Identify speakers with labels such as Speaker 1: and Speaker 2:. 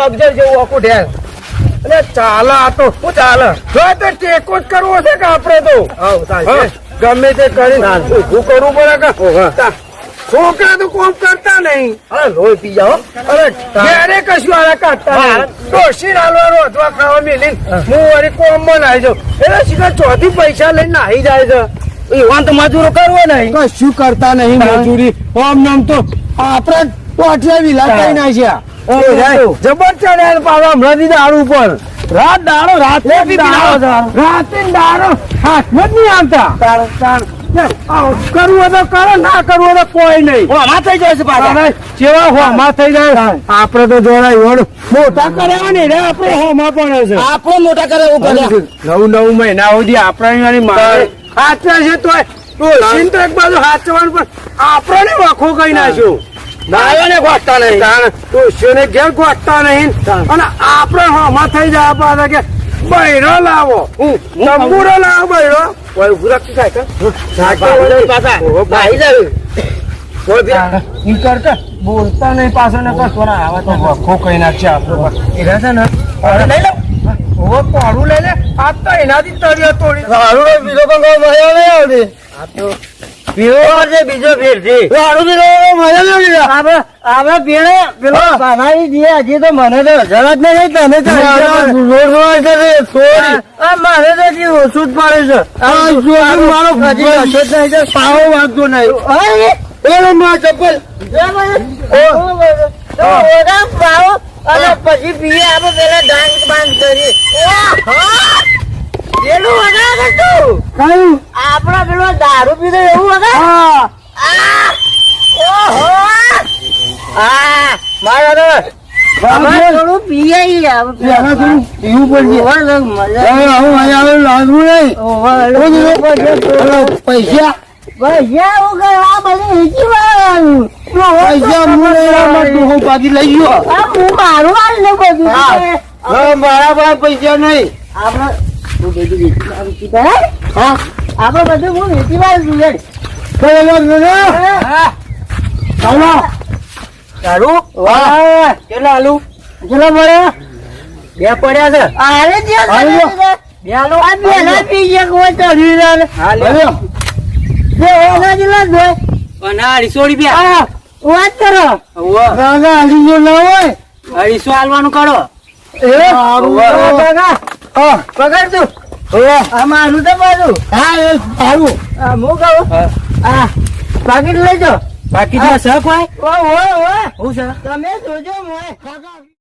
Speaker 1: અબજર જેવું આખું ઢેર.
Speaker 2: એટલે ચાલે આ તો શું ચાલે? જો તો ટેકો જ કરવો છે કે આપડે તો ગમે તે કરી ઊભું કરવું પડે કે છોકરા તો કોમ કરતા નહીં.
Speaker 1: અરે લોહી પી જાઓ.
Speaker 2: અરે ક્યારે કશું આલા કાઢતા નહીં. ડોશી નાલવાનો અથવા ખાવા મેલી હું વળી કોમ માં નાઈ જાઉં એટલે સીધા ચોથી પૈસા લઈને નાહી જાય છે.
Speaker 1: એવાન તો મજૂરો કરવો નહીં.
Speaker 2: કશું કરતા નહીં મજૂરી. આમ નામ તો આપડે ટોટિયા વિલા કઈ નાખ્યા. જબર ચડ્યા પાડવા હમણાં દારૂ ઉપર. રાત દાડો રાતે રાતે દાડો હાથમાં જ નહીં આવતા. કરવું તો કરો, ના કરવું તો કોઈ નહીં.
Speaker 1: આમાં થઈ જાય છે પાછા.
Speaker 2: જેવા હોમાં થઈ જાય આપડે તો જોડાય મોટા કર્યા ને આપડે હોમાં પણ છે.
Speaker 1: આપણે મોટા કરે એવું કરે.
Speaker 2: 9 મહિના સુધી આપડે હાચવા છે તો ડોશીને તો એક બાજુ હાચવાનું પણ આપડે વખો કઈ નાખ્યો.
Speaker 1: નાયોને ગોઠતા નહીં.
Speaker 2: ડોશીઓને ઘેર ગોઠતા નહીં અને આપડે હોમાં થઈ જાય પાછા કે બૈરો લાવો, તંબુરો લાવો બૈરો. કોઈ ઉભું બોલતા નહીં પાછળ ને કશો ના આવે તો વખો કઈ નાખશે આપડે. એના છે ને લઈ લો પાડું લઈ લે. આ તો એનાથી તળિયો તોડી
Speaker 1: બીજો પણ મજા નહીં આવતી. બીજો ફેર છે. આપડે પેલે પેલો બનાવી દઈએ. હજી તો મને તો જરા જ નહીં. તને મારે તો હજી ઓછું જ પડે છે. મારો પાવો વાગતો નહીં. ચપ્પલ પાવો અને પછી પીએ. આપડે પેલા ડાંગ બાંગ કરીએ. પેલું વગા કરતું આપડે પેલો દારૂ પીધો એવું વગા. મારા થોડું પીએ પૈસા પૈસા એવું કરવા બધું પૈસા બાકી લઈ ગયો. હું મારું હાલ બધું મારા પાસે પૈસા નહીં. આપડે બધું હું વેચી વાર સારું. કેટલા આલુ કેટલા મળે? 2 પડ્યા છે. અરે બે પી ગયા કોઈ ચડી. 250 રૂપિયા વાત કરો. 250 હાલવાનું કરો. પકડ તું. મારું તો બાજુ. હા સારું. હું કહું પાકીટ લઈ જાઓ. પાકીટ માં શક હોય. તમે જોજો.